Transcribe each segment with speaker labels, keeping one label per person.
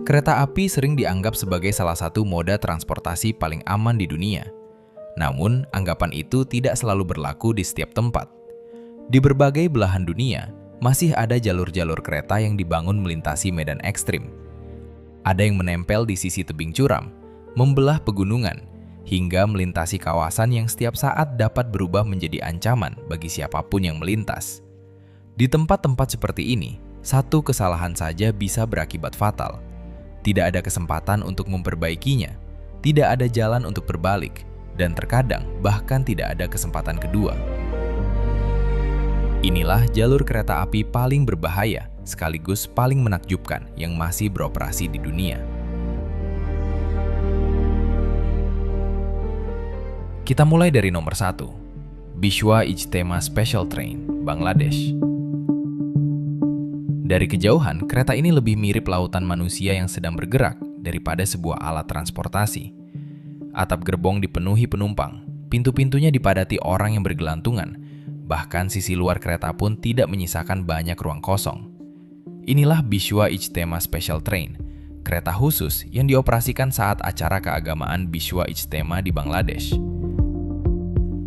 Speaker 1: Kereta api sering dianggap sebagai salah satu moda transportasi paling aman di dunia. Namun, anggapan itu tidak selalu berlaku di setiap tempat. Di berbagai belahan dunia, masih ada jalur-jalur kereta yang dibangun melintasi medan ekstrim. Ada yang menempel di sisi tebing curam, membelah pegunungan, hingga melintasi kawasan yang setiap saat dapat berubah menjadi ancaman bagi siapapun yang melintas. Di tempat-tempat seperti ini, satu kesalahan saja bisa berakibat fatal. Tidak ada kesempatan untuk memperbaikinya, tidak ada jalan untuk berbalik, dan terkadang bahkan tidak ada kesempatan kedua. Inilah jalur kereta api paling berbahaya sekaligus paling menakjubkan yang masih beroperasi di dunia. Kita mulai dari nomor 1, Bishwa Ijtema Special Train, Bangladesh. Dari kejauhan, kereta ini lebih mirip lautan manusia yang sedang bergerak daripada sebuah alat transportasi. Atap gerbong dipenuhi penumpang, pintu-pintunya dipadati orang yang bergelantungan, bahkan sisi luar kereta pun tidak menyisakan banyak ruang kosong. Inilah Bishwa Ijtema Special Train, kereta khusus yang dioperasikan saat acara keagamaan Bishwa Ijtema di Bangladesh.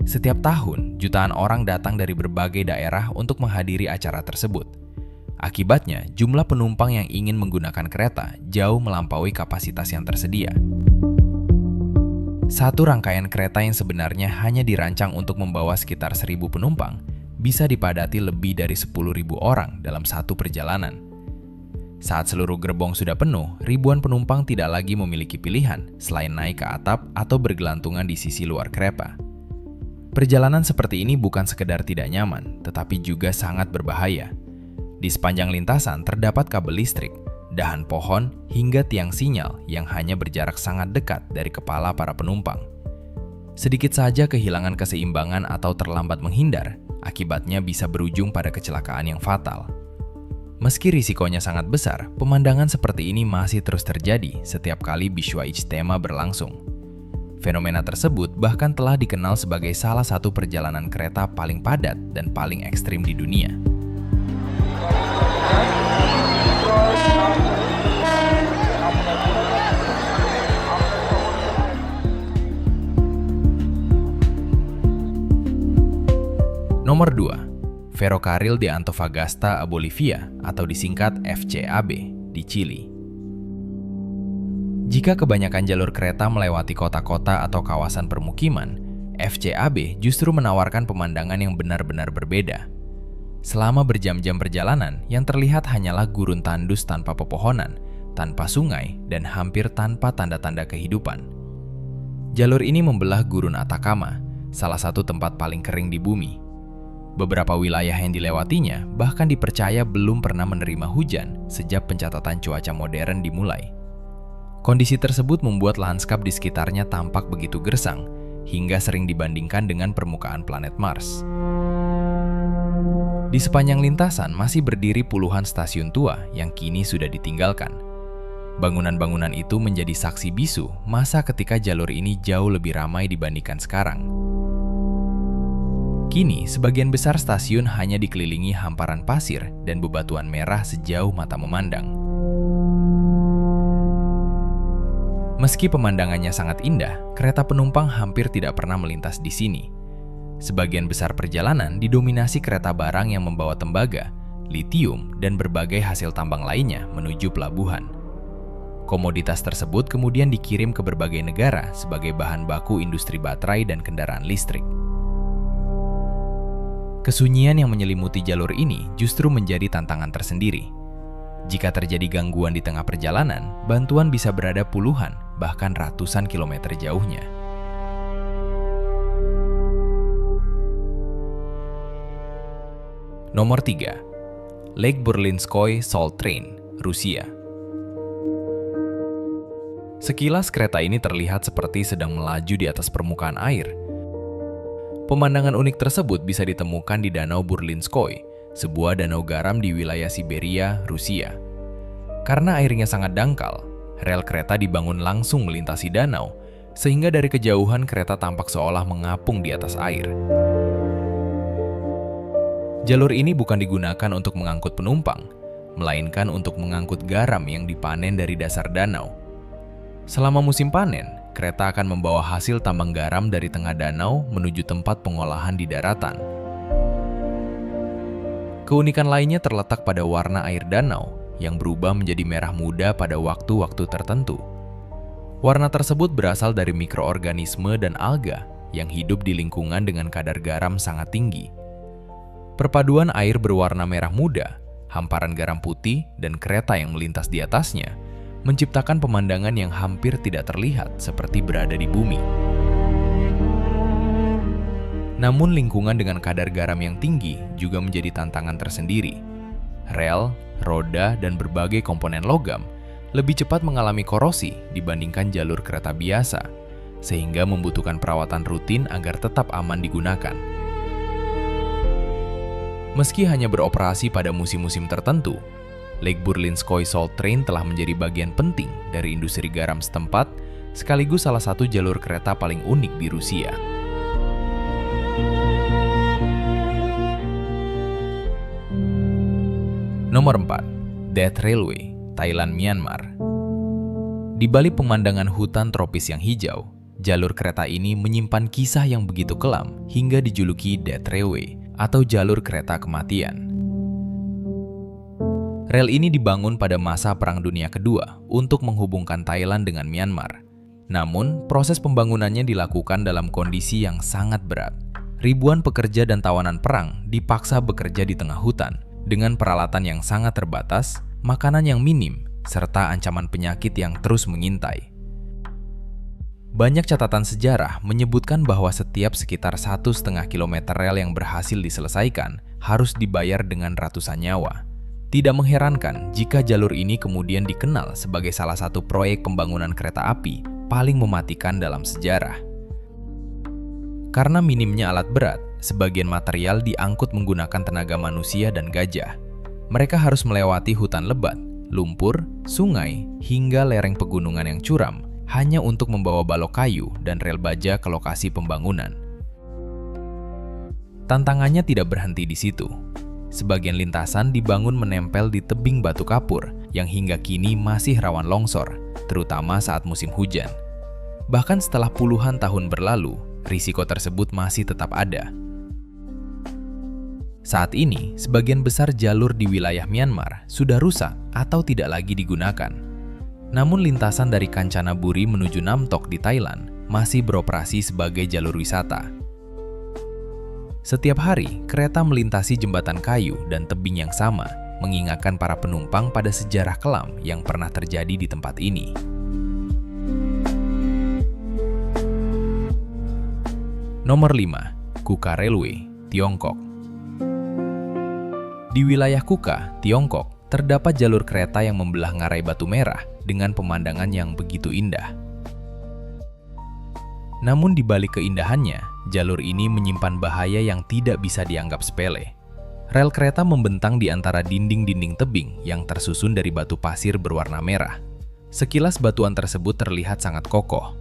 Speaker 1: Setiap tahun, jutaan orang datang dari berbagai daerah untuk menghadiri acara tersebut. Akibatnya, jumlah penumpang yang ingin menggunakan kereta jauh melampaui kapasitas yang tersedia. Satu rangkaian kereta yang sebenarnya hanya dirancang untuk membawa sekitar 1.000 penumpang bisa dipadati lebih dari 10.000 orang dalam satu perjalanan. Saat seluruh gerbong sudah penuh, ribuan penumpang tidak lagi memiliki pilihan selain naik ke atap atau bergelantungan di sisi luar kereta. Perjalanan seperti ini bukan sekedar tidak nyaman, tetapi juga sangat berbahaya. Di sepanjang lintasan terdapat kabel listrik, dahan pohon, hingga tiang sinyal yang hanya berjarak sangat dekat dari kepala para penumpang. Sedikit saja kehilangan keseimbangan atau terlambat menghindar, akibatnya bisa berujung pada kecelakaan yang fatal. Meski risikonya sangat besar, pemandangan seperti ini masih terus terjadi setiap kali Bishwa Ijtema berlangsung. Fenomena tersebut bahkan telah dikenal sebagai salah satu perjalanan kereta paling padat dan paling ekstrim di dunia. Nomor 2, Ferrocarril de Antofagasta a Bolivia atau disingkat FCAB di Chili. Jika kebanyakan jalur kereta melewati kota-kota atau kawasan permukiman, FCAB justru menawarkan pemandangan yang benar-benar berbeda. Selama berjam-jam perjalanan, yang terlihat hanyalah gurun tandus tanpa pepohonan, tanpa sungai, dan hampir tanpa tanda-tanda kehidupan. Jalur ini membelah gurun Atacama, salah satu tempat paling kering di bumi. Beberapa wilayah yang dilewatinya bahkan dipercaya belum pernah menerima hujan sejak pencatatan cuaca modern dimulai. Kondisi tersebut membuat lanskap di sekitarnya tampak begitu gersang, hingga sering dibandingkan dengan permukaan planet Mars. Di sepanjang lintasan masih berdiri puluhan stasiun tua yang kini sudah ditinggalkan. Bangunan-bangunan itu menjadi saksi bisu masa ketika jalur ini jauh lebih ramai dibandingkan sekarang. Kini, sebagian besar stasiun hanya dikelilingi hamparan pasir dan bebatuan merah sejauh mata memandang. Meski pemandangannya sangat indah, kereta penumpang hampir tidak pernah melintas di sini. Sebagian besar perjalanan didominasi kereta barang yang membawa tembaga, litium, dan berbagai hasil tambang lainnya menuju pelabuhan. Komoditas tersebut kemudian dikirim ke berbagai negara sebagai bahan baku industri baterai dan kendaraan listrik. Kesunyian yang menyelimuti jalur ini justru menjadi tantangan tersendiri. Jika terjadi gangguan di tengah perjalanan, bantuan bisa berada puluhan, bahkan ratusan kilometer jauhnya. Nomor 3, Lake Burlinskoye Salt Train, Rusia. Sekilas kereta ini terlihat seperti sedang melaju di atas permukaan air. Pemandangan unik tersebut bisa ditemukan di Danau Burlinskoye, sebuah danau garam di wilayah Siberia, Rusia. Karena airnya sangat dangkal, rel kereta dibangun langsung melintasi danau, sehingga dari kejauhan kereta tampak seolah mengapung di atas air. Jalur ini bukan digunakan untuk mengangkut penumpang, melainkan untuk mengangkut garam yang dipanen dari dasar danau. Selama musim panen, kereta akan membawa hasil tambang garam dari tengah danau menuju tempat pengolahan di daratan. Keunikan lainnya terletak pada warna air danau yang berubah menjadi merah muda pada waktu-waktu tertentu. Warna tersebut berasal dari mikroorganisme dan alga yang hidup di lingkungan dengan kadar garam sangat tinggi. Perpaduan air berwarna merah muda, hamparan garam putih, dan kereta yang melintas di atasnya menciptakan pemandangan yang hampir tidak terlihat seperti berada di bumi. Namun lingkungan dengan kadar garam yang tinggi juga menjadi tantangan tersendiri. Rel, roda, dan berbagai komponen logam lebih cepat mengalami korosi dibandingkan jalur kereta biasa, sehingga membutuhkan perawatan rutin agar tetap aman digunakan. Meski hanya beroperasi pada musim-musim tertentu, Lake Burlinskoye Salt Train telah menjadi bagian penting dari industri garam setempat, sekaligus salah satu jalur kereta paling unik di Rusia. Nomor 4. Death Railway, Thailand, Myanmar. Di balik pemandangan hutan tropis yang hijau, jalur kereta ini menyimpan kisah yang begitu kelam hingga dijuluki Death Railway atau jalur kereta kematian. Rel ini dibangun pada masa Perang Dunia Kedua untuk menghubungkan Thailand dengan Myanmar. Namun, proses pembangunannya dilakukan dalam kondisi yang sangat berat. Ribuan pekerja dan tawanan perang dipaksa bekerja di tengah hutan dengan peralatan yang sangat terbatas, makanan yang minim, serta ancaman penyakit yang terus mengintai. Banyak catatan sejarah menyebutkan bahwa setiap sekitar 1,5 kilometer rel yang berhasil diselesaikan harus dibayar dengan ratusan nyawa. Tidak mengherankan jika jalur ini kemudian dikenal sebagai salah satu proyek pembangunan kereta api paling mematikan dalam sejarah. Karena minimnya alat berat, sebagian material diangkut menggunakan tenaga manusia dan gajah. Mereka harus melewati hutan lebat, lumpur, sungai, hingga lereng pegunungan yang curam hanya untuk membawa balok kayu dan rel baja ke lokasi pembangunan. Tantangannya tidak berhenti di situ. Sebagian lintasan dibangun menempel di tebing batu kapur yang hingga kini masih rawan longsor, terutama saat musim hujan. Bahkan setelah puluhan tahun berlalu, risiko tersebut masih tetap ada. Saat ini, sebagian besar jalur di wilayah Myanmar sudah rusak atau tidak lagi digunakan. Namun lintasan dari Kanchanaburi menuju Namtok di Thailand masih beroperasi sebagai jalur wisata. Setiap hari, kereta melintasi jembatan kayu dan tebing yang sama, mengingatkan para penumpang pada sejarah kelam yang pernah terjadi di tempat ini. Nomor 5. Kuka Railway, Tiongkok. Di wilayah Kuka, Tiongkok, terdapat jalur kereta yang membelah ngarai batu merah dengan pemandangan yang begitu indah. Namun di balik keindahannya, jalur ini menyimpan bahaya yang tidak bisa dianggap sepele. Rel kereta membentang di antara dinding-dinding tebing yang tersusun dari batu pasir berwarna merah. Sekilas batuan tersebut terlihat sangat kokoh.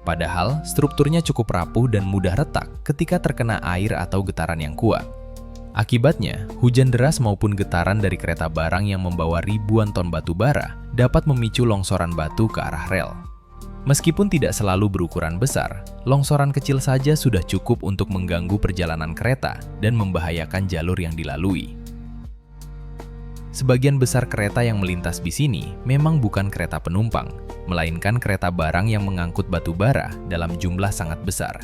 Speaker 1: Padahal, strukturnya cukup rapuh dan mudah retak ketika terkena air atau getaran yang kuat. Akibatnya, hujan deras maupun getaran dari kereta barang yang membawa ribuan ton batu bara dapat memicu longsoran batu ke arah rel. Meskipun tidak selalu berukuran besar, longsoran kecil saja sudah cukup untuk mengganggu perjalanan kereta dan membahayakan jalur yang dilalui. Sebagian besar kereta yang melintas di sini memang bukan kereta penumpang, melainkan kereta barang yang mengangkut batu bara dalam jumlah sangat besar.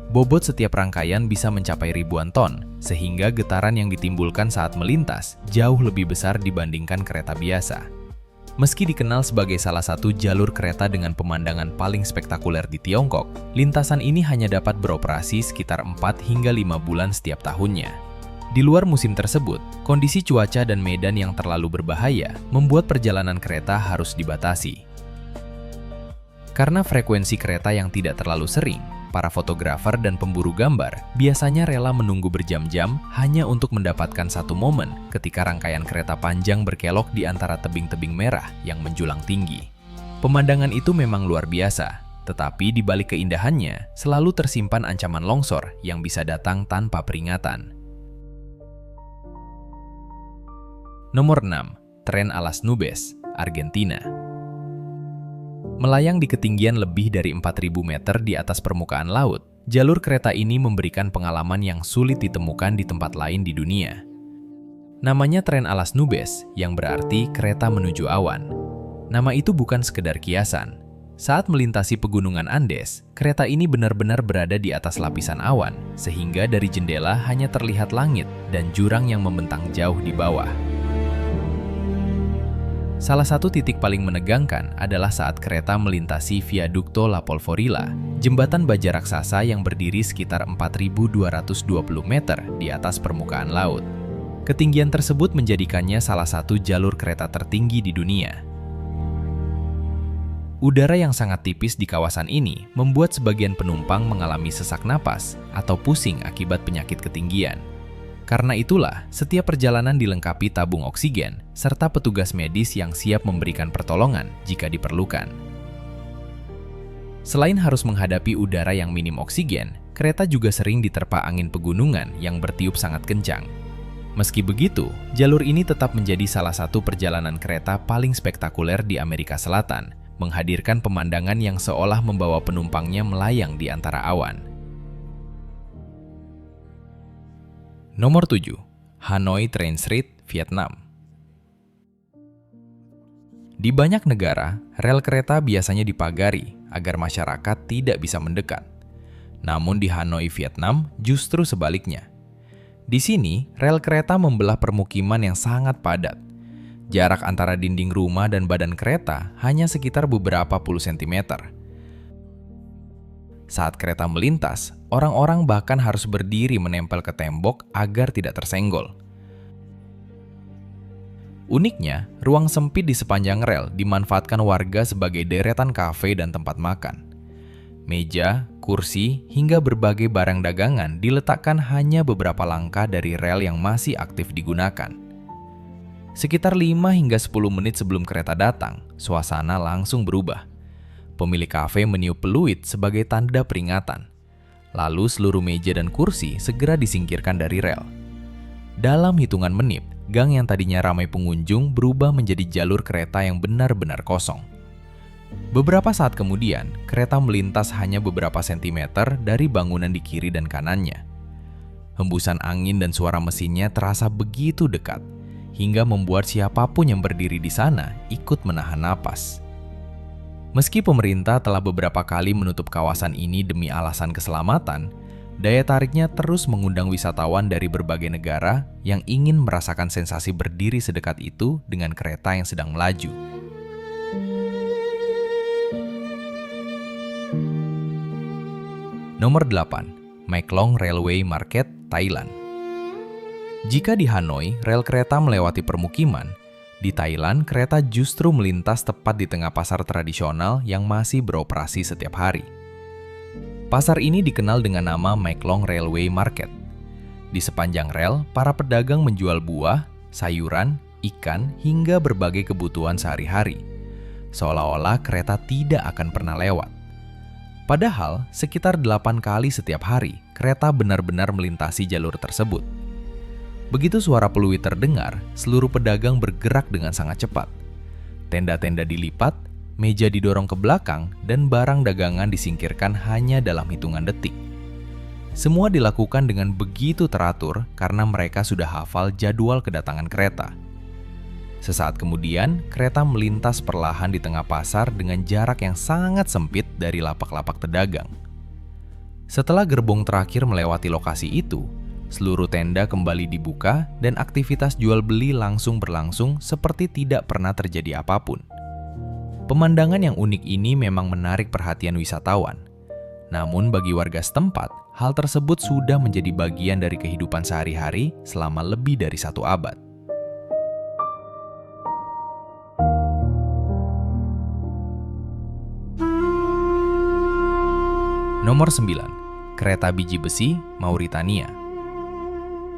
Speaker 1: Bobot setiap rangkaian bisa mencapai ribuan ton, sehingga getaran yang ditimbulkan saat melintas jauh lebih besar dibandingkan kereta biasa. Meski dikenal sebagai salah satu jalur kereta dengan pemandangan paling spektakuler di Tiongkok, lintasan ini hanya dapat beroperasi sekitar 4 hingga 5 bulan setiap tahunnya. Di luar musim tersebut, kondisi cuaca dan medan yang terlalu berbahaya membuat perjalanan kereta harus dibatasi. Karena frekuensi kereta yang tidak terlalu sering, para fotografer dan pemburu gambar biasanya rela menunggu berjam-jam hanya untuk mendapatkan satu momen ketika rangkaian kereta panjang berkelok di antara tebing-tebing merah yang menjulang tinggi. Pemandangan itu memang luar biasa, tetapi di balik keindahannya selalu tersimpan ancaman longsor yang bisa datang tanpa peringatan. Nomor 6. Tren Alas Nubes, Argentina. Melayang di ketinggian lebih dari 4.000 meter di atas permukaan laut, jalur kereta ini memberikan pengalaman yang sulit ditemukan di tempat lain di dunia. Namanya Tren Alas Nubes, yang berarti kereta menuju awan. Nama itu bukan sekedar kiasan. Saat melintasi pegunungan Andes, kereta ini benar-benar berada di atas lapisan awan, sehingga dari jendela hanya terlihat langit dan jurang yang membentang jauh di bawah. Salah satu titik paling menegangkan adalah saat kereta melintasi Viaducto La Polvorilla, jembatan baja raksasa yang berdiri sekitar 4.220 meter di atas permukaan laut. Ketinggian tersebut menjadikannya salah satu jalur kereta tertinggi di dunia. Udara yang sangat tipis di kawasan ini membuat sebagian penumpang mengalami sesak napas atau pusing akibat penyakit ketinggian. Karena itulah, setiap perjalanan dilengkapi tabung oksigen serta petugas medis yang siap memberikan pertolongan jika diperlukan. Selain harus menghadapi udara yang minim oksigen, kereta juga sering diterpa angin pegunungan yang bertiup sangat kencang. Meski begitu, jalur ini tetap menjadi salah satu perjalanan kereta paling spektakuler di Amerika Selatan, menghadirkan pemandangan yang seolah membawa penumpangnya melayang di antara awan. Nomor 7. Hanoi Train Street, Vietnam. Di banyak negara, rel kereta biasanya dipagari agar masyarakat tidak bisa mendekat. Namun di Hanoi, Vietnam, justru sebaliknya. Di sini, rel kereta membelah permukiman yang sangat padat. Jarak antara dinding rumah dan badan kereta hanya sekitar beberapa puluh sentimeter. Saat kereta melintas, orang-orang bahkan harus berdiri menempel ke tembok agar tidak tersenggol. Uniknya, ruang sempit di sepanjang rel dimanfaatkan warga sebagai deretan kafe dan tempat makan. Meja, kursi, hingga berbagai barang dagangan diletakkan hanya beberapa langkah dari rel yang masih aktif digunakan. Sekitar 5 hingga 10 menit sebelum kereta datang, suasana langsung berubah. Pemilik kafe meniup peluit sebagai tanda peringatan. Lalu seluruh meja dan kursi segera disingkirkan dari rel. Dalam hitungan menit, gang yang tadinya ramai pengunjung berubah menjadi jalur kereta yang benar-benar kosong. Beberapa saat kemudian, kereta melintas hanya beberapa sentimeter dari bangunan di kiri dan kanannya. Hembusan angin dan suara mesinnya terasa begitu dekat, hingga membuat siapapun yang berdiri di sana ikut menahan napas. Meski pemerintah telah beberapa kali menutup kawasan ini demi alasan keselamatan, daya tariknya terus mengundang wisatawan dari berbagai negara yang ingin merasakan sensasi berdiri sedekat itu dengan kereta yang sedang melaju. Nomor 8. My Klong Railway Market, Thailand. Jika di Hanoi, rel kereta melewati permukiman, di Thailand, kereta justru melintas tepat di tengah pasar tradisional yang masih beroperasi setiap hari. Pasar ini dikenal dengan nama My Klong Railway Market. Di sepanjang rel, para pedagang menjual buah, sayuran, ikan, hingga berbagai kebutuhan sehari-hari. Seolah-olah kereta tidak akan pernah lewat. Padahal, sekitar 8 kali setiap hari, kereta benar-benar melintasi jalur tersebut. Begitu suara peluit terdengar, seluruh pedagang bergerak dengan sangat cepat. Tenda-tenda dilipat, meja didorong ke belakang, dan barang dagangan disingkirkan hanya dalam hitungan detik. Semua dilakukan dengan begitu teratur karena mereka sudah hafal jadwal kedatangan kereta. Sesaat kemudian, kereta melintas perlahan di tengah pasar dengan jarak yang sangat sempit dari lapak-lapak pedagang. Setelah gerbong terakhir melewati lokasi itu, seluruh tenda kembali dibuka dan aktivitas jual beli langsung berlangsung seperti tidak pernah terjadi apapun. Pemandangan yang unik ini memang menarik perhatian wisatawan. Namun bagi warga setempat, hal tersebut sudah menjadi bagian dari kehidupan sehari-hari selama lebih dari 1 abad. Nomor 9. Kereta biji besi, Mauritania.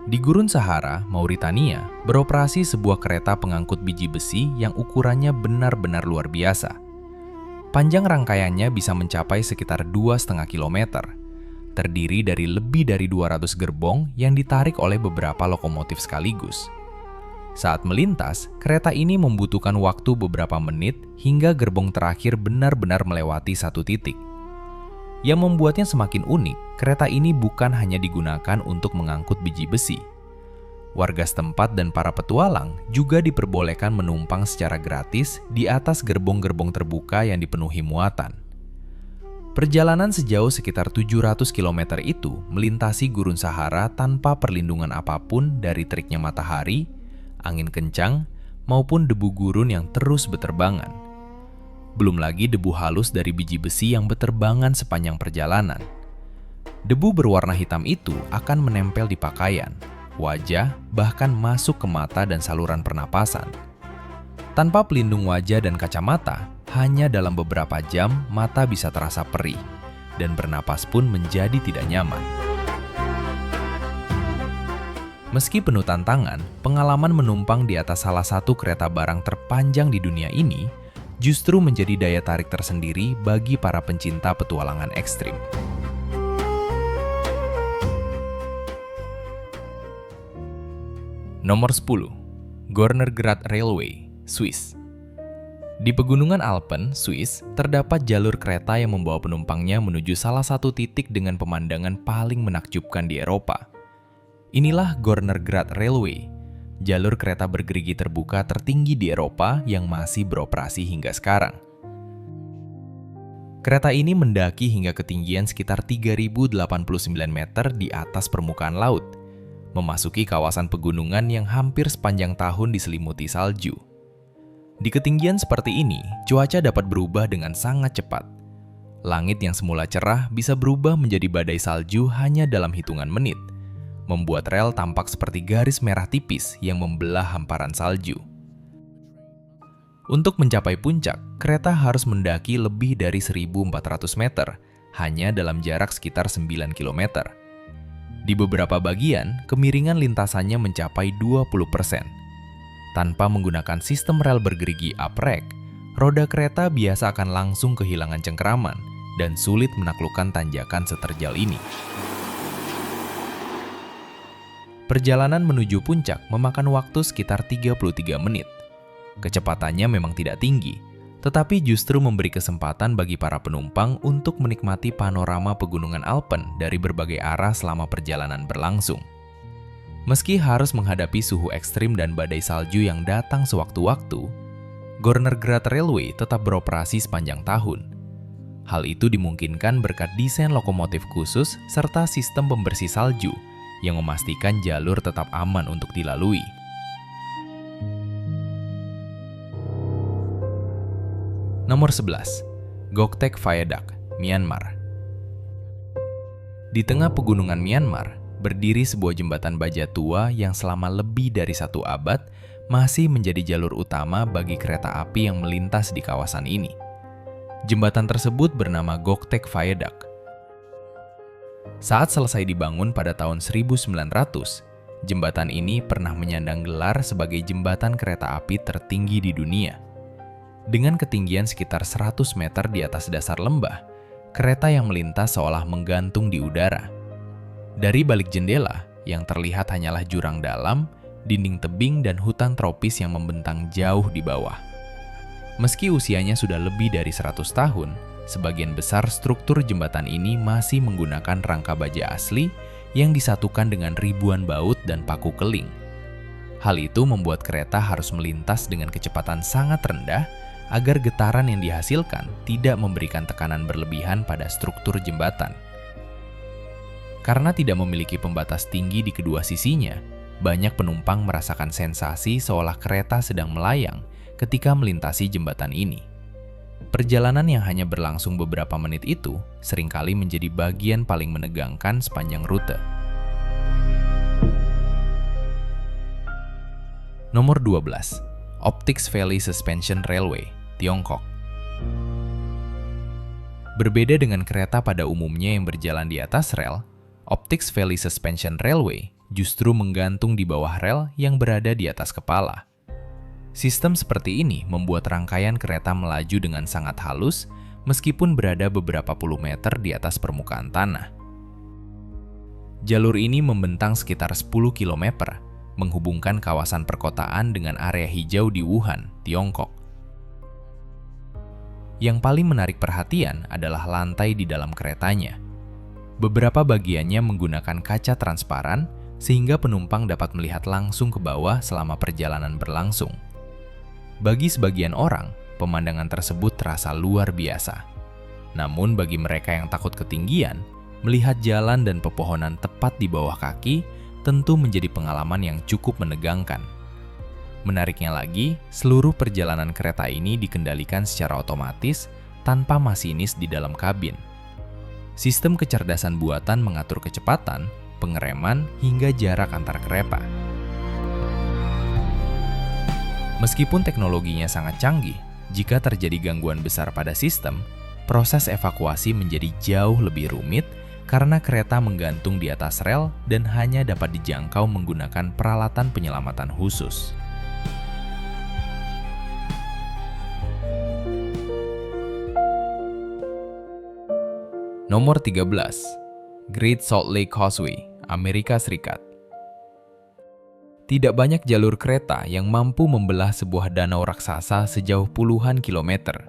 Speaker 1: Di Gurun Sahara, Mauritania, beroperasi sebuah kereta pengangkut biji besi yang ukurannya benar-benar luar biasa. Panjang rangkaiannya bisa mencapai sekitar 2,5 km, terdiri dari lebih dari 200 gerbong yang ditarik oleh beberapa lokomotif sekaligus. Saat melintas, kereta ini membutuhkan waktu beberapa menit hingga gerbong terakhir benar-benar melewati satu titik. Yang membuatnya semakin unik, kereta ini bukan hanya digunakan untuk mengangkut biji besi. Warga setempat dan para petualang juga diperbolehkan menumpang secara gratis di atas gerbong-gerbong terbuka yang dipenuhi muatan. Perjalanan sejauh sekitar 700 km itu melintasi gurun Sahara tanpa perlindungan apapun dari teriknya matahari, angin kencang, maupun debu gurun yang terus beterbangan. Belum lagi debu halus dari biji besi yang beterbangan sepanjang perjalanan. Debu berwarna hitam itu akan menempel di pakaian, wajah, bahkan masuk ke mata dan saluran pernapasan. Tanpa pelindung wajah dan kacamata, hanya dalam beberapa jam mata bisa terasa perih, dan bernapas pun menjadi tidak nyaman. Meski penuh tantangan, pengalaman menumpang di atas salah satu kereta barang terpanjang di dunia ini justru menjadi daya tarik tersendiri bagi para pencinta petualangan ekstrim. Nomor 10. Gornergrat Railway, Swiss. Di pegunungan Alpen, Swiss, terdapat jalur kereta yang membawa penumpangnya menuju salah satu titik dengan pemandangan paling menakjubkan di Eropa. Inilah Gornergrat Railway, jalur kereta bergerigi terbuka tertinggi di Eropa yang masih beroperasi hingga sekarang. Kereta ini mendaki hingga ketinggian sekitar 3.089 meter di atas permukaan laut, memasuki kawasan pegunungan yang hampir sepanjang tahun diselimuti salju. Di ketinggian seperti ini, cuaca dapat berubah dengan sangat cepat. Langit yang semula cerah bisa berubah menjadi badai salju hanya dalam hitungan menit, membuat rel tampak seperti garis merah tipis yang membelah hamparan salju. Untuk mencapai puncak, kereta harus mendaki lebih dari 1.400 meter, hanya dalam jarak sekitar 9 km. Di beberapa bagian, kemiringan lintasannya mencapai 20%. Tanpa menggunakan sistem rel bergerigi uprack, roda kereta biasa akan langsung kehilangan cengkeraman dan sulit menaklukkan tanjakan seterjal ini. Perjalanan menuju puncak memakan waktu sekitar 33 menit. Kecepatannya memang tidak tinggi, tetapi justru memberi kesempatan bagi para penumpang untuk menikmati panorama pegunungan Alpen dari berbagai arah selama perjalanan berlangsung. Meski harus menghadapi suhu ekstrim dan badai salju yang datang sewaktu-waktu, Gornergrat Railway tetap beroperasi sepanjang tahun. Hal itu dimungkinkan berkat desain lokomotif khusus serta sistem pembersih salju yang memastikan jalur tetap aman untuk dilalui. Nomor 11. Goktek Viaduct, Myanmar. Di tengah pegunungan Myanmar, berdiri sebuah jembatan baja tua yang selama lebih dari 1 abad masih menjadi jalur utama bagi kereta api yang melintas di kawasan ini. Jembatan tersebut bernama Goktek Viaduct. Saat selesai dibangun pada tahun 1900, jembatan ini pernah menyandang gelar sebagai jembatan kereta api tertinggi di dunia. Dengan ketinggian sekitar 100 meter di atas dasar lembah, kereta yang melintas seolah menggantung di udara. Dari balik jendela, yang terlihat hanyalah jurang dalam, dinding tebing, dan hutan tropis yang membentang jauh di bawah. Meski usianya sudah lebih dari 100 tahun, sebagian besar struktur jembatan ini masih menggunakan rangka baja asli yang disatukan dengan ribuan baut dan paku keling. Hal itu membuat kereta harus melintas dengan kecepatan sangat rendah agar getaran yang dihasilkan tidak memberikan tekanan berlebihan pada struktur jembatan. Karena tidak memiliki pembatas tinggi di kedua sisinya, banyak penumpang merasakan sensasi seolah kereta sedang melayang ketika melintasi jembatan ini. Perjalanan yang hanya berlangsung beberapa menit itu seringkali menjadi bagian paling menegangkan sepanjang rute. Nomor 12. Optics Valley Suspension Railway, Tiongkok. Berbeda dengan kereta pada umumnya yang berjalan di atas rel, Optics Valley Suspension Railway justru menggantung di bawah rel yang berada di atas kepala. Sistem seperti ini membuat rangkaian kereta melaju dengan sangat halus meskipun berada beberapa puluh meter di atas permukaan tanah. Jalur ini membentang sekitar 10 km, menghubungkan kawasan perkotaan dengan area hijau di Wuhan, Tiongkok. Yang paling menarik perhatian adalah lantai di dalam keretanya. Beberapa bagiannya menggunakan kaca transparan sehingga penumpang dapat melihat langsung ke bawah selama perjalanan berlangsung. Bagi sebagian orang, pemandangan tersebut terasa luar biasa. Namun bagi mereka yang takut ketinggian, melihat jalan dan pepohonan tepat di bawah kaki tentu menjadi pengalaman yang cukup menegangkan. Menariknya lagi, seluruh perjalanan kereta ini dikendalikan secara otomatis tanpa masinis di dalam kabin. Sistem kecerdasan buatan mengatur kecepatan, pengereman, hingga jarak antar kereta. Meskipun teknologinya sangat canggih, jika terjadi gangguan besar pada sistem, proses evakuasi menjadi jauh lebih rumit karena kereta menggantung di atas rel dan hanya dapat dijangkau menggunakan peralatan penyelamatan khusus. Nomor 13. Great Salt Lake Causeway, Amerika Serikat. Tidak banyak jalur kereta yang mampu membelah sebuah danau raksasa sejauh puluhan kilometer.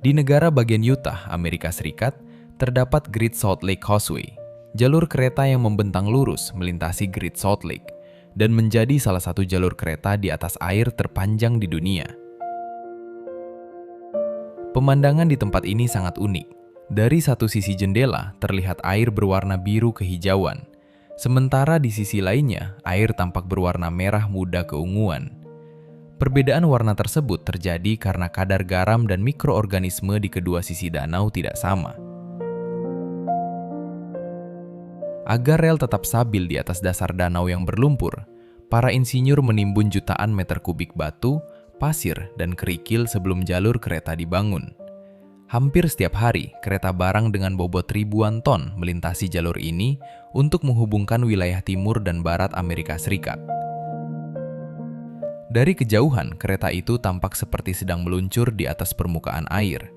Speaker 1: Di negara bagian Utah, Amerika Serikat, terdapat Great Salt Lake Causeway, jalur kereta yang membentang lurus melintasi Great Salt Lake dan menjadi salah satu jalur kereta di atas air terpanjang di dunia. Pemandangan di tempat ini sangat unik. Dari satu sisi jendela terlihat air berwarna biru kehijauan, sementara di sisi lainnya air tampak berwarna merah muda keunguan. Perbedaan warna tersebut terjadi karena kadar garam dan mikroorganisme di kedua sisi danau tidak sama. Agar rel tetap stabil di atas dasar danau yang berlumpur, para insinyur menimbun jutaan meter kubik batu, pasir, dan kerikil sebelum jalur kereta dibangun. Hampir setiap hari, kereta barang dengan bobot ribuan ton melintasi jalur ini untuk menghubungkan wilayah timur dan barat Amerika Serikat. Dari kejauhan, kereta itu tampak seperti sedang meluncur di atas permukaan air.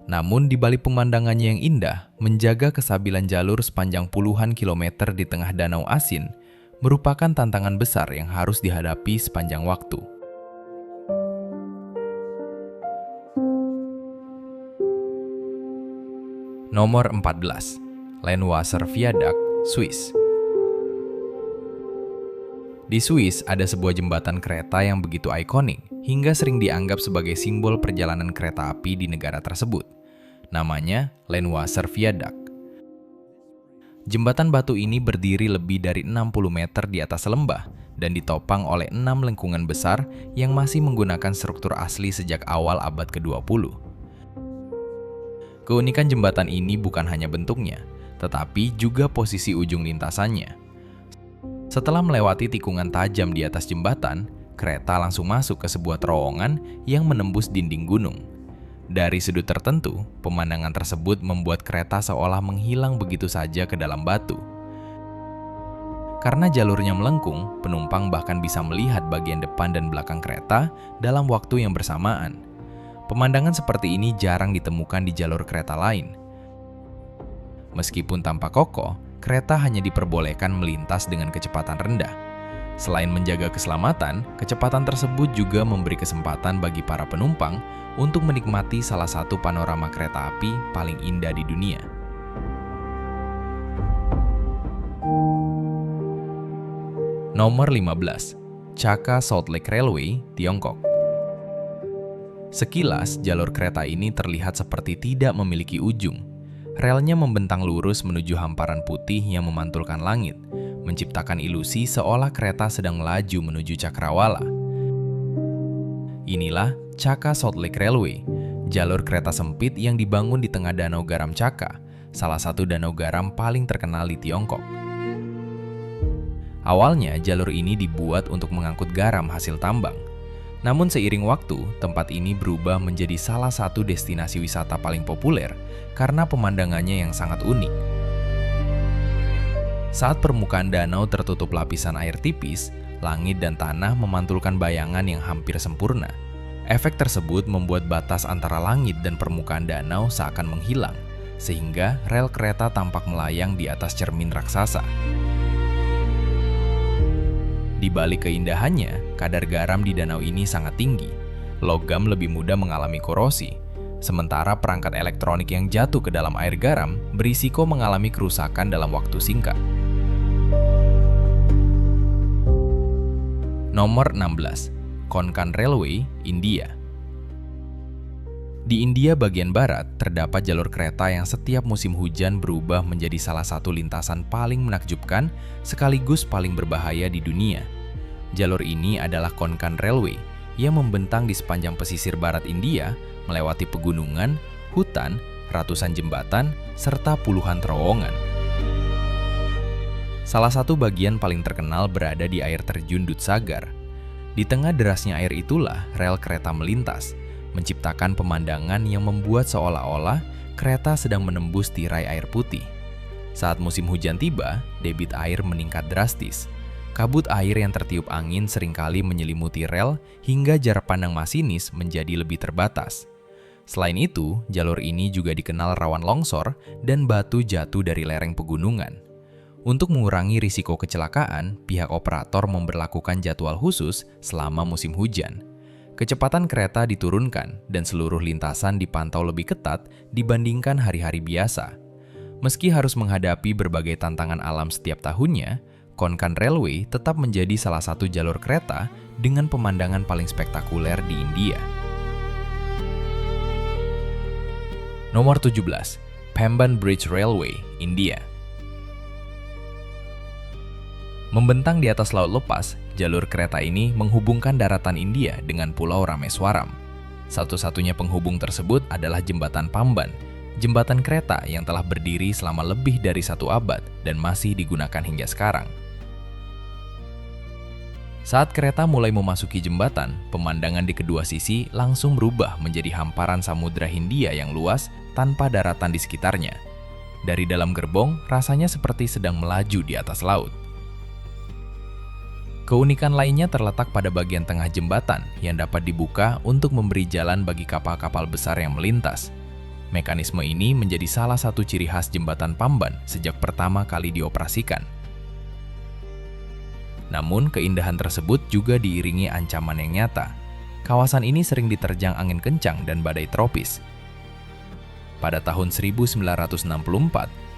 Speaker 1: Namun di balik pemandangannya yang indah, menjaga kestabilan jalur sepanjang puluhan kilometer di tengah danau asin merupakan tantangan besar yang harus dihadapi sepanjang waktu. Nomor 14. Landwasser Viaduct, Swiss. Di Swiss ada sebuah jembatan kereta yang begitu ikonik hingga sering dianggap sebagai simbol perjalanan kereta api di negara tersebut. Namanya Landwasser Viaduct. Jembatan batu ini berdiri lebih dari 60 meter di atas lembah dan ditopang oleh 6 lengkungan besar yang masih menggunakan struktur asli sejak awal abad ke-20. Keunikan jembatan ini bukan hanya bentuknya, tetapi juga posisi ujung lintasannya. Setelah melewati tikungan tajam di atas jembatan, kereta langsung masuk ke sebuah terowongan yang menembus dinding gunung. Dari sudut tertentu, pemandangan tersebut membuat kereta seolah menghilang begitu saja ke dalam batu. Karena jalurnya melengkung, penumpang bahkan bisa melihat bagian depan dan belakang kereta dalam waktu yang bersamaan. Pemandangan seperti ini jarang ditemukan di jalur kereta lain. Meskipun tampak kokoh, kereta hanya diperbolehkan melintas dengan kecepatan rendah. Selain menjaga keselamatan, kecepatan tersebut juga memberi kesempatan bagi para penumpang untuk menikmati salah satu panorama kereta api paling indah di dunia. Nomor 15. Chaka Salt Lake Railway, Tiongkok. Sekilas, jalur kereta ini terlihat seperti tidak memiliki ujung. Relnya membentang lurus menuju hamparan putih yang memantulkan langit, menciptakan ilusi seolah kereta sedang melaju menuju cakrawala. Inilah Chaka Salt Lake Railway, jalur kereta sempit yang dibangun di tengah Danau Garam Chaka, salah satu danau garam paling terkenal di Tiongkok. Awalnya, jalur ini dibuat untuk mengangkut garam hasil tambang. Namun seiring waktu, tempat ini berubah menjadi salah satu destinasi wisata paling populer karena pemandangannya yang sangat unik. Saat permukaan danau tertutup lapisan air tipis, langit dan tanah memantulkan bayangan yang hampir sempurna. Efek tersebut membuat batas antara langit dan permukaan danau seakan menghilang, sehingga rel kereta tampak melayang di atas cermin raksasa. Di balik keindahannya, kadar garam di danau ini sangat tinggi. Logam lebih mudah mengalami korosi, sementara perangkat elektronik yang jatuh ke dalam air garam berisiko mengalami kerusakan dalam waktu singkat. Nomor 16. Konkan Railway, India. Di India bagian barat, terdapat jalur kereta yang setiap musim hujan berubah menjadi salah satu lintasan paling menakjubkan sekaligus paling berbahaya di dunia. Jalur ini adalah Konkan Railway yang membentang di sepanjang pesisir barat India, melewati pegunungan, hutan, ratusan jembatan, serta puluhan terowongan. Salah satu bagian paling terkenal berada di air terjun Dudhsagar. Di tengah derasnya air itulah rel kereta melintas, menciptakan pemandangan yang membuat seolah-olah kereta sedang menembus tirai air putih. Saat musim hujan tiba, debit air meningkat drastis. Kabut air yang tertiup angin seringkali menyelimuti rel hingga jarak pandang masinis menjadi lebih terbatas. Selain itu, jalur ini juga dikenal rawan longsor dan batu jatuh dari lereng pegunungan. Untuk mengurangi risiko kecelakaan, pihak operator memberlakukan jadwal khusus selama musim hujan. Kecepatan kereta diturunkan dan seluruh lintasan dipantau lebih ketat dibandingkan hari-hari biasa. Meski harus menghadapi berbagai tantangan alam setiap tahunnya, Konkan Railway tetap menjadi salah satu jalur kereta dengan pemandangan paling spektakuler di India. Nomor 17. Pamban Bridge Railway, India. Membentang di atas laut lepas, jalur kereta ini menghubungkan daratan India dengan Pulau Rameswaram. Satu-satunya penghubung tersebut adalah Jembatan Pamban, jembatan kereta yang telah berdiri selama lebih dari 1 abad dan masih digunakan hingga sekarang. Saat kereta mulai memasuki jembatan, pemandangan di kedua sisi langsung berubah menjadi hamparan Samudra Hindia yang luas tanpa daratan di sekitarnya. Dari dalam gerbong, rasanya seperti sedang melaju di atas laut. Keunikan lainnya terletak pada bagian tengah jembatan yang dapat dibuka untuk memberi jalan bagi kapal-kapal besar yang melintas. Mekanisme ini menjadi salah satu ciri khas jembatan Pamban sejak pertama kali dioperasikan. Namun, keindahan tersebut juga diiringi ancaman yang nyata. Kawasan ini sering diterjang angin kencang dan badai tropis. Pada tahun 1964,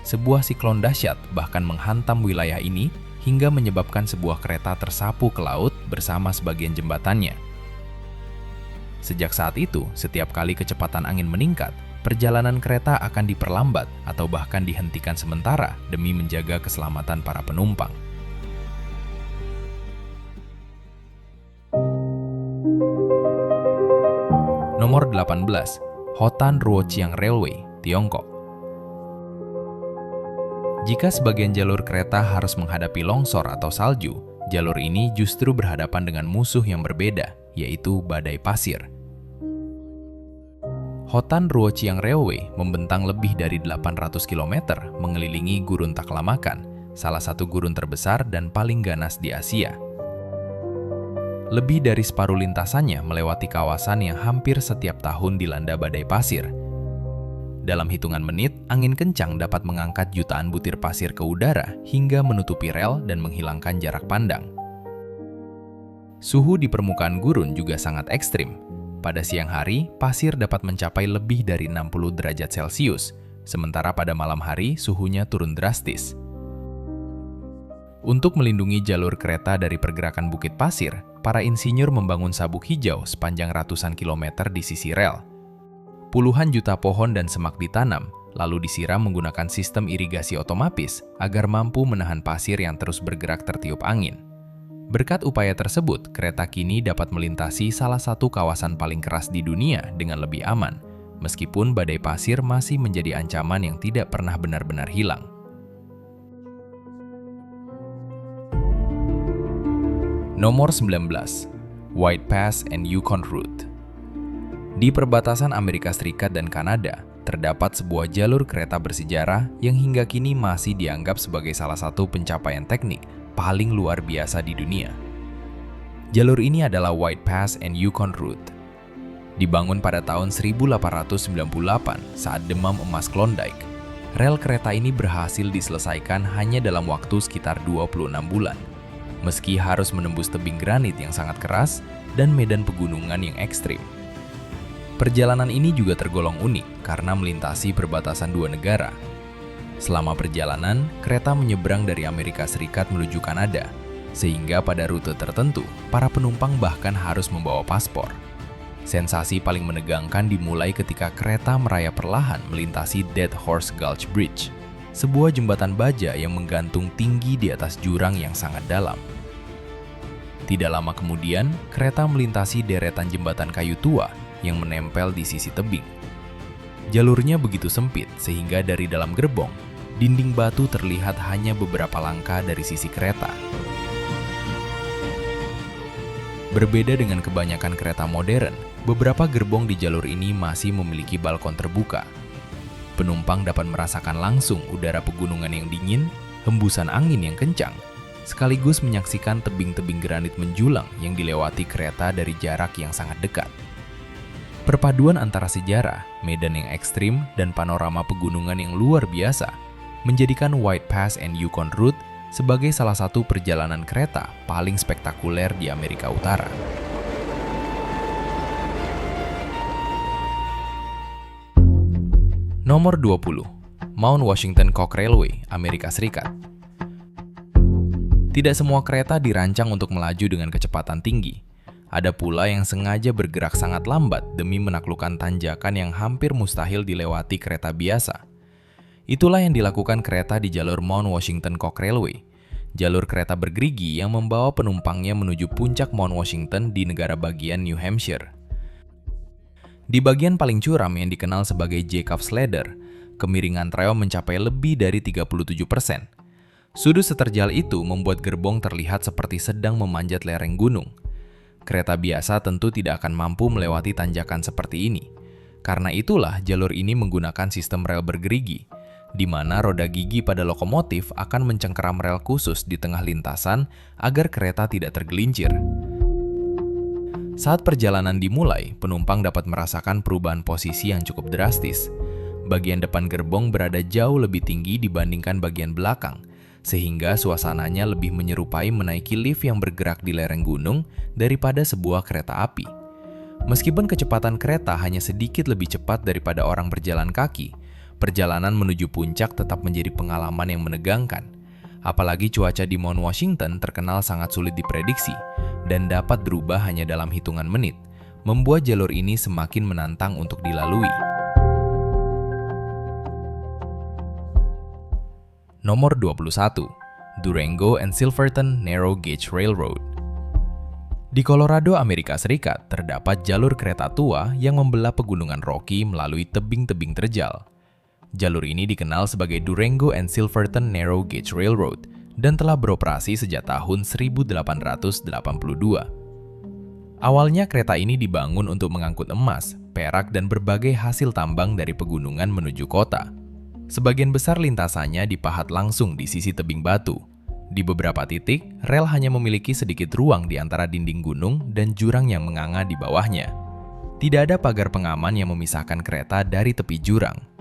Speaker 1: sebuah siklon dahsyat bahkan menghantam wilayah ini hingga menyebabkan sebuah kereta tersapu ke laut bersama sebagian jembatannya. Sejak saat itu, setiap kali kecepatan angin meningkat, perjalanan kereta akan diperlambat atau bahkan dihentikan sementara demi menjaga keselamatan para penumpang. Nomor 18. Hotan Ruoqiang Railway, Tiongkok. Jika sebagian jalur kereta harus menghadapi longsor atau salju, jalur ini justru berhadapan dengan musuh yang berbeda, yaitu badai pasir. Hotan Ruoqiang Railway membentang lebih dari 800 km mengelilingi Gurun Taklamakan, salah satu gurun terbesar dan paling ganas di Asia. Lebih dari separuh lintasannya melewati kawasan yang hampir setiap tahun dilanda badai pasir. Dalam hitungan menit, angin kencang dapat mengangkat jutaan butir pasir ke udara hingga menutupi rel dan menghilangkan jarak pandang. Suhu di permukaan gurun juga sangat ekstrim. Pada siang hari, pasir dapat mencapai lebih dari 60 derajat Celcius, sementara pada malam hari suhunya turun drastis. Untuk melindungi jalur kereta dari pergerakan bukit pasir, para insinyur membangun sabuk hijau sepanjang ratusan kilometer di sisi rel. Puluhan juta pohon dan semak ditanam, lalu disiram menggunakan sistem irigasi otomatis agar mampu menahan pasir yang terus bergerak tertiup angin. Berkat upaya tersebut, kereta kini dapat melintasi salah satu kawasan paling keras di dunia dengan lebih aman, meskipun badai pasir masih menjadi ancaman yang tidak pernah benar-benar hilang. Nomor 19. White Pass and Yukon Route. Di perbatasan Amerika Serikat dan Kanada, terdapat sebuah jalur kereta bersejarah yang hingga kini masih dianggap sebagai salah satu pencapaian teknik paling luar biasa di dunia. Jalur ini adalah White Pass and Yukon Route. Dibangun pada tahun 1898 saat demam emas Klondike, rel kereta ini berhasil diselesaikan hanya dalam waktu sekitar 26 bulan. meski harus menembus tebing granit yang sangat keras dan medan pegunungan yang ekstrim. Perjalanan ini juga tergolong unik karena melintasi perbatasan dua negara. Selama perjalanan, kereta menyeberang dari Amerika Serikat menuju Kanada, sehingga pada rute tertentu, para penumpang bahkan harus membawa paspor. Sensasi paling menegangkan dimulai ketika kereta merayap perlahan melintasi Dead Horse Gulch Bridge, sebuah jembatan baja yang menggantung tinggi di atas jurang yang sangat dalam. Tidak lama kemudian, kereta melintasi deretan jembatan kayu tua yang menempel di sisi tebing. Jalurnya begitu sempit sehingga dari dalam gerbong, dinding batu terlihat hanya beberapa langkah dari sisi kereta. Berbeda dengan kebanyakan kereta modern, beberapa gerbong di jalur ini masih memiliki balkon terbuka. Penumpang dapat merasakan langsung udara pegunungan yang dingin, hembusan angin yang kencang, sekaligus menyaksikan tebing-tebing granit menjulang yang dilewati kereta dari jarak yang sangat dekat. Perpaduan antara sejarah, medan yang ekstrim, dan panorama pegunungan yang luar biasa menjadikan White Pass and Yukon Route sebagai salah satu perjalanan kereta paling spektakuler di Amerika Utara. Nomor 20, Mount Washington Coke Railway, Amerika Serikat. Tidak semua kereta dirancang untuk melaju dengan kecepatan tinggi. Ada pula yang sengaja bergerak sangat lambat demi menaklukkan tanjakan yang hampir mustahil dilewati kereta biasa. Itulah yang dilakukan kereta di jalur Mount Washington Coke Railway, jalur kereta bergerigi yang membawa penumpangnya menuju puncak Mount Washington di negara bagian New Hampshire. Di bagian paling curam yang dikenal sebagai Jacob's Ladder, kemiringan treo mencapai lebih dari 37%. Sudut seterjal itu membuat gerbong terlihat seperti sedang memanjat lereng gunung. Kereta biasa tentu tidak akan mampu melewati tanjakan seperti ini. Karena itulah jalur ini menggunakan sistem rel bergerigi, di mana roda gigi pada lokomotif akan mencengkeram rel khusus di tengah lintasan agar kereta tidak tergelincir. Saat perjalanan dimulai, penumpang dapat merasakan perubahan posisi yang cukup drastis. Bagian depan gerbong berada jauh lebih tinggi dibandingkan bagian belakang, sehingga suasananya lebih menyerupai menaiki lift yang bergerak di lereng gunung daripada sebuah kereta api. Meskipun kecepatan kereta hanya sedikit lebih cepat daripada orang berjalan kaki, perjalanan menuju puncak tetap menjadi pengalaman yang menegangkan. Apalagi cuaca di Mount Washington terkenal sangat sulit diprediksi dan dapat berubah hanya dalam hitungan menit, membuat jalur ini semakin menantang untuk dilalui. Nomor 21, Durango and Silverton Narrow Gauge Railroad. Di Colorado, Amerika Serikat, terdapat jalur kereta tua yang membelah pegunungan Rocky melalui tebing-tebing terjal. Jalur ini dikenal sebagai Durango and Silverton Narrow Gauge Railroad dan telah beroperasi sejak tahun 1882. Awalnya kereta ini dibangun untuk mengangkut emas, perak, dan berbagai hasil tambang dari pegunungan menuju kota. Sebagian besar lintasannya dipahat langsung di sisi tebing batu. Di beberapa titik, rel hanya memiliki sedikit ruang di antara dinding gunung dan jurang yang menganga di bawahnya. Tidak ada pagar pengaman yang memisahkan kereta dari tepi jurang.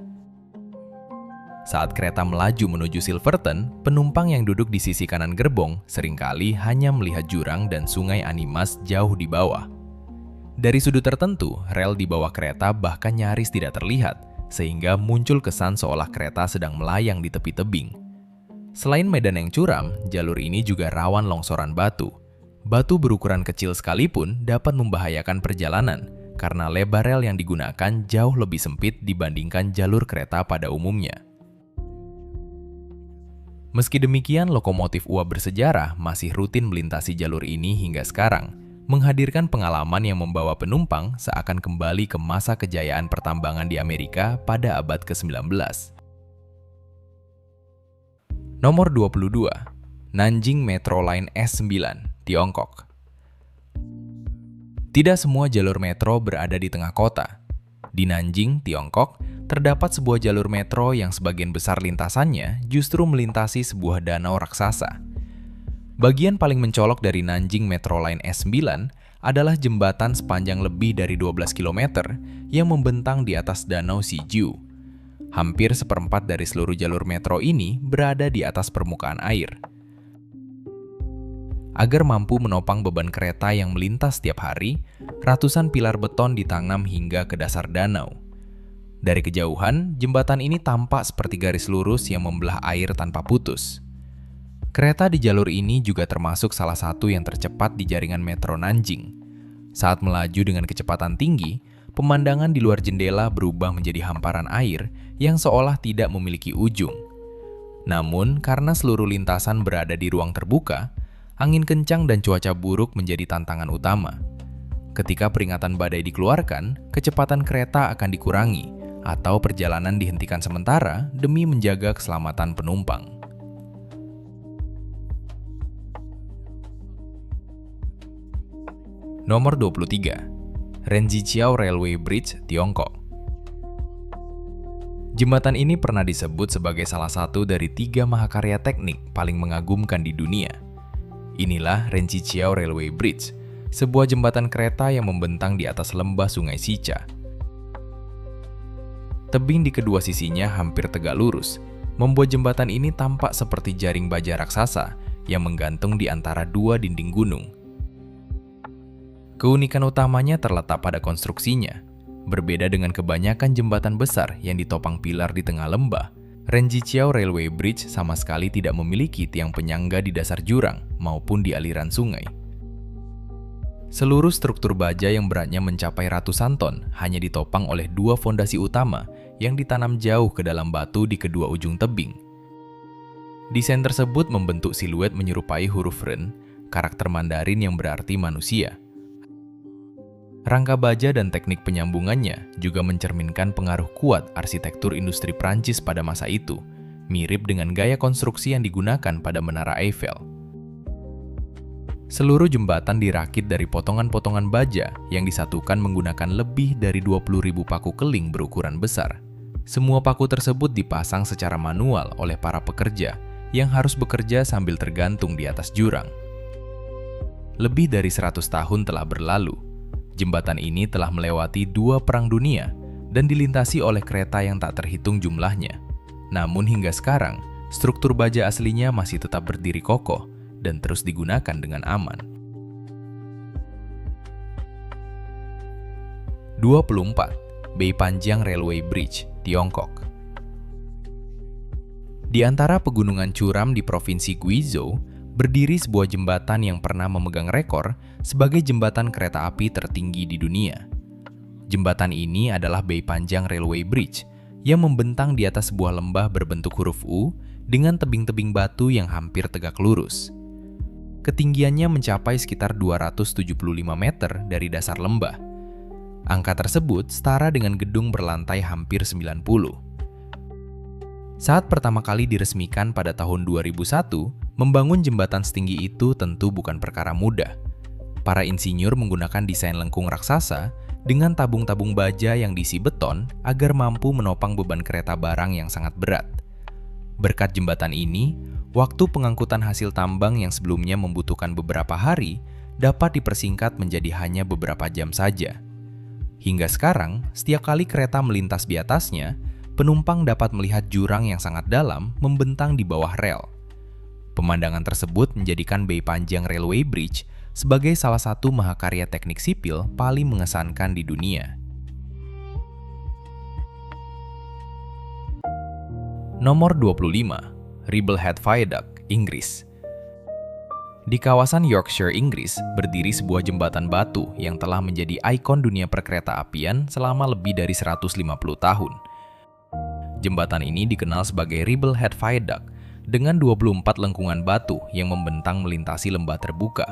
Speaker 1: Saat kereta melaju menuju Silverton, penumpang yang duduk di sisi kanan gerbong seringkali hanya melihat jurang dan sungai Animas jauh di bawah. Dari sudut tertentu, rel di bawah kereta bahkan nyaris tidak terlihat, sehingga muncul kesan seolah kereta sedang melayang di tepi tebing. Selain medan yang curam, jalur ini juga rawan longsoran batu. Batu berukuran kecil sekalipun dapat membahayakan perjalanan, karena lebar rel yang digunakan jauh lebih sempit dibandingkan jalur kereta pada umumnya. Meski demikian, lokomotif uap bersejarah masih rutin melintasi jalur ini hingga sekarang, menghadirkan pengalaman yang membawa penumpang seakan kembali ke masa kejayaan pertambangan di Amerika pada abad ke-19. Nomor 22, Nanjing Metro Line S9, Tiongkok. Tidak semua jalur metro berada di tengah kota. Di Nanjing, Tiongkok, terdapat sebuah jalur metro yang sebagian besar lintasannya justru melintasi sebuah danau raksasa. Bagian paling mencolok dari Nanjing Metro Line S9 adalah jembatan sepanjang lebih dari 12 km yang membentang di atas danau Sijiu. Hampir seperempat dari seluruh jalur metro ini berada di atas permukaan air. Agar mampu menopang beban kereta yang melintas setiap hari, ratusan pilar beton ditanam hingga ke dasar danau. Dari kejauhan, jembatan ini tampak seperti garis lurus yang membelah air tanpa putus. Kereta di jalur ini juga termasuk salah satu yang tercepat di jaringan metro Nanjing. Saat melaju dengan kecepatan tinggi, pemandangan di luar jendela berubah menjadi hamparan air yang seolah tidak memiliki ujung. Namun, karena seluruh lintasan berada di ruang terbuka, angin kencang dan cuaca buruk menjadi tantangan utama. Ketika peringatan badai dikeluarkan, kecepatan kereta akan dikurangi atau perjalanan dihentikan sementara demi menjaga keselamatan penumpang. Nomor 23. Renjiqiao Railway Bridge, Tiongkok. Jembatan ini pernah disebut sebagai salah satu dari 3 mahakarya teknik paling mengagumkan di dunia. Inilah Renjiqiao Railway Bridge, sebuah jembatan kereta yang membentang di atas lembah Sungai Sicha. Tebing di kedua sisinya hampir tegak lurus, membuat jembatan ini tampak seperti jaring baja raksasa yang menggantung di antara 2 dinding gunung. Keunikan utamanya terletak pada konstruksinya. Berbeda dengan kebanyakan jembatan besar yang ditopang pilar di tengah lembah, Renjiqiao Railway Bridge sama sekali tidak memiliki tiang penyangga di dasar jurang maupun di aliran sungai. Seluruh struktur baja yang beratnya mencapai ratusan ton hanya ditopang oleh 2 fondasi utama yang ditanam jauh ke dalam batu di kedua ujung tebing. Desain tersebut membentuk siluet menyerupai huruf Ren, karakter Mandarin yang berarti manusia. Rangka baja dan teknik penyambungannya juga mencerminkan pengaruh kuat arsitektur industri Prancis pada masa itu, mirip dengan gaya konstruksi yang digunakan pada Menara Eiffel. Seluruh jembatan dirakit dari potongan-potongan baja yang disatukan menggunakan lebih dari 20.000 paku keling berukuran besar. Semua paku tersebut dipasang secara manual oleh para pekerja yang harus bekerja sambil tergantung di atas jurang. Lebih dari 100 tahun telah berlalu. Jembatan ini telah melewati 2 perang dunia dan dilintasi oleh kereta yang tak terhitung jumlahnya. Namun hingga sekarang, struktur baja aslinya masih tetap berdiri kokoh dan terus digunakan dengan aman. 24. Beipanjiang Railway Bridge, Tiongkok. Di antara pegunungan curam di Provinsi Guizhou, berdiri sebuah jembatan yang pernah memegang rekor sebagai jembatan kereta api tertinggi di dunia. Jembatan ini adalah Beipanjiang Railway Bridge yang membentang di atas sebuah lembah berbentuk huruf U dengan tebing-tebing batu yang hampir tegak lurus. Ketinggiannya mencapai sekitar 275 meter dari dasar lembah. Angka tersebut setara dengan gedung berlantai hampir 90. Saat pertama kali diresmikan pada tahun 2001, membangun jembatan setinggi itu tentu bukan perkara mudah. Para insinyur menggunakan desain lengkung raksasa dengan tabung-tabung baja yang diisi beton agar mampu menopang beban kereta barang yang sangat berat. Berkat jembatan ini, waktu pengangkutan hasil tambang yang sebelumnya membutuhkan beberapa hari dapat dipersingkat menjadi hanya beberapa jam saja. Hingga sekarang, setiap kali kereta melintas di atasnya, penumpang dapat melihat jurang yang sangat dalam membentang di bawah rel. Pemandangan tersebut menjadikan Beipanjiang Railway Bridge sebagai salah satu mahakarya teknik sipil paling mengesankan di dunia. Nomor 25. Ribblehead Viaduct, Inggris. Di kawasan Yorkshire, Inggris, berdiri sebuah jembatan batu yang telah menjadi ikon dunia perkereta-apian selama lebih dari 150 tahun. Jembatan ini dikenal sebagai Ribblehead Viaduct dengan 24 lengkungan batu yang membentang melintasi lembah terbuka.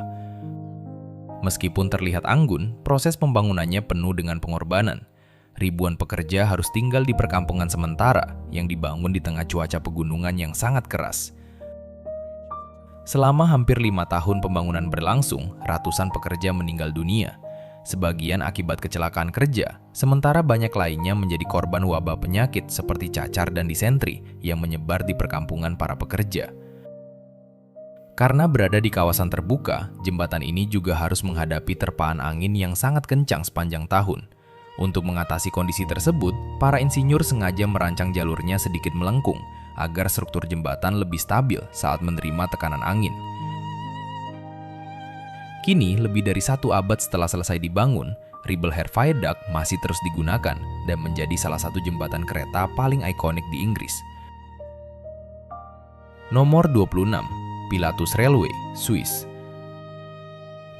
Speaker 1: Meskipun terlihat anggun, proses pembangunannya penuh dengan pengorbanan. Ribuan pekerja harus tinggal di perkampungan sementara yang dibangun di tengah cuaca pegunungan yang sangat keras. Selama hampir 5 tahun pembangunan berlangsung, ratusan pekerja meninggal dunia. Sebagian akibat kecelakaan kerja, sementara banyak lainnya menjadi korban wabah penyakit seperti cacar dan disentri yang menyebar di perkampungan para pekerja. Karena berada di kawasan terbuka, jembatan ini juga harus menghadapi terpaan angin yang sangat kencang sepanjang tahun. Untuk mengatasi kondisi tersebut, para insinyur sengaja merancang jalurnya sedikit melengkung agar struktur jembatan lebih stabil saat menerima tekanan angin. Kini, lebih dari 1 abad setelah selesai dibangun, Ribble Hair Viaduct masih terus digunakan dan menjadi salah satu jembatan kereta paling ikonik di Inggris. Nomor 26, Pilatus Railway, Swiss.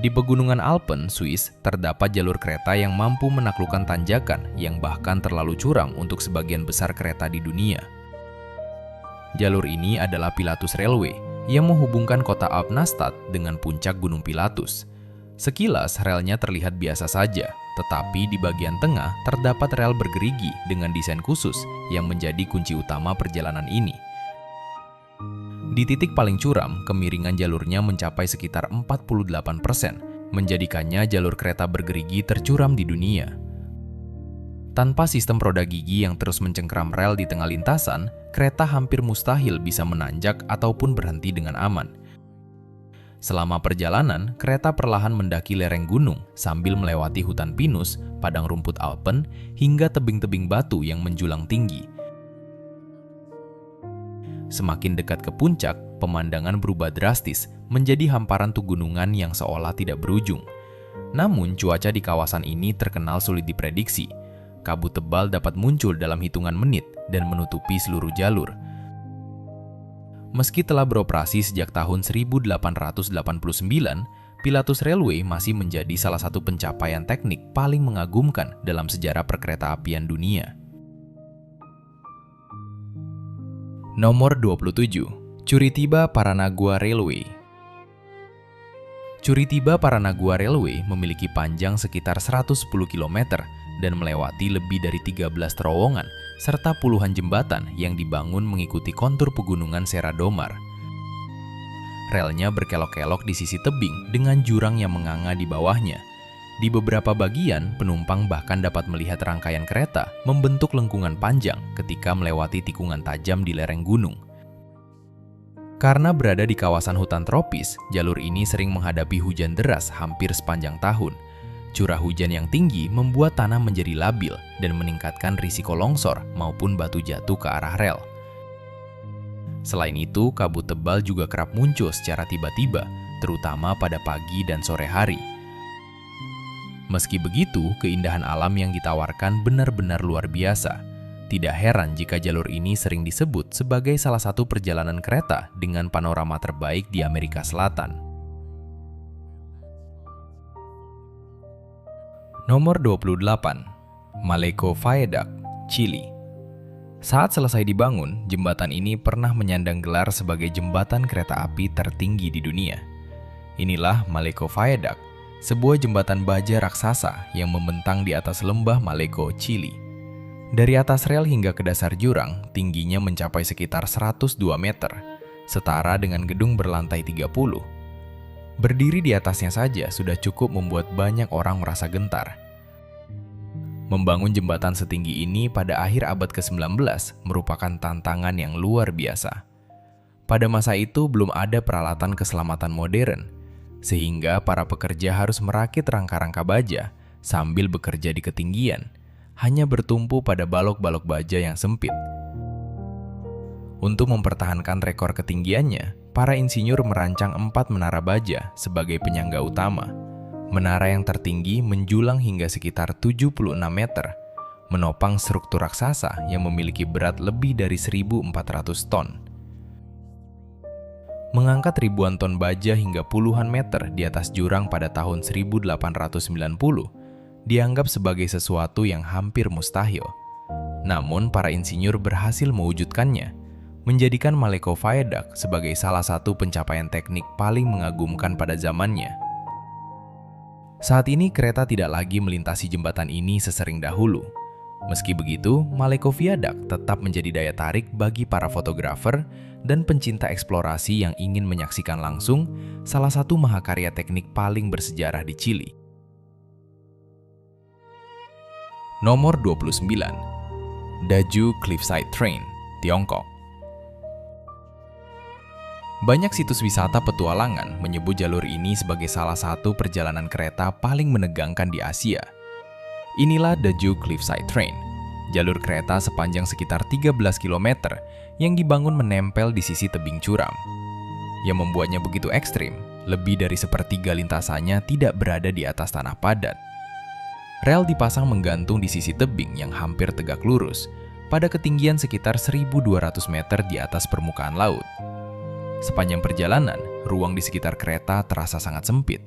Speaker 1: Di pegunungan Alpen, Swiss, terdapat jalur kereta yang mampu menaklukkan tanjakan yang bahkan terlalu curam untuk sebagian besar kereta di dunia. Jalur ini adalah Pilatus Railway yang menghubungkan kota Alpnastad dengan puncak Gunung Pilatus. Sekilas, relnya terlihat biasa saja, tetapi di bagian tengah terdapat rel bergerigi dengan desain khusus yang menjadi kunci utama perjalanan ini. Di titik paling curam, kemiringan jalurnya mencapai sekitar 48%, menjadikannya jalur kereta bergerigi tercuram di dunia. Tanpa sistem roda gigi yang terus mencengkeram rel di tengah lintasan, kereta hampir mustahil bisa menanjak ataupun berhenti dengan aman. Selama perjalanan, kereta perlahan mendaki lereng gunung sambil melewati hutan pinus, padang rumput Alpen, hingga tebing-tebing batu yang menjulang tinggi. Semakin dekat ke puncak, pemandangan berubah drastis menjadi hamparan pegunungan yang seolah tidak berujung. Namun, cuaca di kawasan ini terkenal sulit diprediksi. Kabut tebal dapat muncul dalam hitungan menit dan menutupi seluruh jalur. Meski telah beroperasi sejak tahun 1889, Pilatus Railway masih menjadi salah satu pencapaian teknik paling mengagumkan dalam sejarah perkeretaapian dunia. Nomor 27, Curitiba Paranagua Railway. Curitiba Paranagua Railway memiliki panjang sekitar 110 km dan melewati lebih dari 13 terowongan serta puluhan jembatan yang dibangun mengikuti kontur pegunungan Serra do Mar. Relnya berkelok-kelok di sisi tebing dengan jurang yang menganga di bawahnya. Di beberapa bagian, penumpang bahkan dapat melihat rangkaian kereta membentuk lengkungan panjang ketika melewati tikungan tajam di lereng gunung. Karena berada di kawasan hutan tropis, jalur ini sering menghadapi hujan deras hampir sepanjang tahun. Curah hujan yang tinggi membuat tanah menjadi labil dan meningkatkan risiko longsor maupun batu jatuh ke arah rel. Selain itu, kabut tebal juga kerap muncul secara tiba-tiba, terutama pada pagi dan sore hari. Meski begitu, keindahan alam yang ditawarkan benar-benar luar biasa. Tidak heran jika jalur ini sering disebut sebagai salah satu perjalanan kereta dengan panorama terbaik di Amerika Selatan. Nomor 28, Maleco Viaduct, Chili. Saat selesai dibangun, jembatan ini pernah menyandang gelar sebagai jembatan kereta api tertinggi di dunia. Inilah Maleco Viaduct, sebuah jembatan baja raksasa yang membentang di atas lembah Maleco, Chili. Dari atas rel hingga ke dasar jurang, tingginya mencapai sekitar 102 meter, setara dengan gedung berlantai 30. Berdiri di atasnya saja sudah cukup membuat banyak orang merasa gentar. Membangun jembatan setinggi ini pada akhir abad ke-19 merupakan tantangan yang luar biasa. Pada masa itu belum ada peralatan keselamatan modern, sehingga para pekerja harus merakit rangka-rangka baja sambil bekerja di ketinggian, hanya bertumpu pada balok-balok baja yang sempit. Untuk mempertahankan rekor ketinggiannya, para insinyur merancang 4 menara baja sebagai penyangga utama. Menara yang tertinggi menjulang hingga sekitar 76 meter, menopang struktur raksasa yang memiliki berat lebih dari 1.400 ton. Mengangkat ribuan ton baja hingga puluhan meter di atas jurang pada tahun 1890 dianggap sebagai sesuatu yang hampir mustahil. Namun, para insinyur berhasil mewujudkannya, menjadikan Maleco Viaduct sebagai salah satu pencapaian teknik paling mengagumkan pada zamannya. Saat ini, kereta tidak lagi melintasi jembatan ini sesering dahulu. Meski begitu, Maleco Viaduct tetap menjadi daya tarik bagi para fotografer dan pencinta eksplorasi yang ingin menyaksikan langsung salah satu mahakarya teknik paling bersejarah di Chili. Nomor 29, Daju Cliffside Train, Tiongkok. Banyak situs wisata petualangan menyebut jalur ini sebagai salah satu perjalanan kereta paling menegangkan di Asia. Inilah Daju Cliffside Train, jalur kereta sepanjang sekitar 13 km yang dibangun menempel di sisi tebing curam. Yang membuatnya begitu ekstrim, Lebih dari sepertiga lintasannya tidak berada di atas tanah padat. Rel dipasang menggantung di sisi tebing yang hampir tegak lurus, pada ketinggian sekitar 1.200 meter di atas permukaan laut. Sepanjang perjalanan, ruang di sekitar kereta terasa sangat sempit.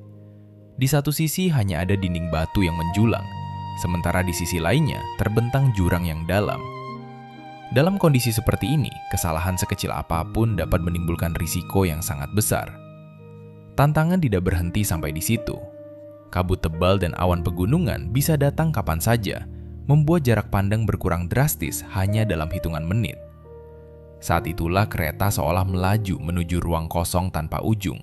Speaker 1: Di satu sisi hanya ada dinding batu yang menjulang, sementara di sisi lainnya terbentang jurang yang dalam. Dalam kondisi seperti ini, kesalahan sekecil apapun dapat menimbulkan risiko yang sangat besar. Tantangan tidak berhenti sampai di situ. Kabut tebal dan awan pegunungan bisa datang kapan saja, membuat jarak pandang berkurang drastis hanya dalam hitungan menit. Saat itulah kereta seolah melaju menuju ruang kosong tanpa ujung.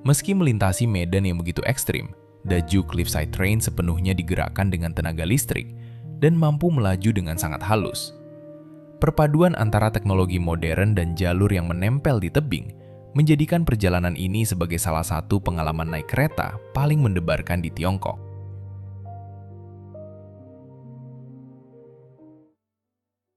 Speaker 1: Meski melintasi medan yang begitu ekstrim, Daju Cliffside Train sepenuhnya digerakkan dengan tenaga listrik dan mampu melaju dengan sangat halus. Perpaduan antara teknologi modern dan jalur yang menempel di tebing menjadikan perjalanan ini sebagai salah satu pengalaman naik kereta paling mendebarkan di Tiongkok.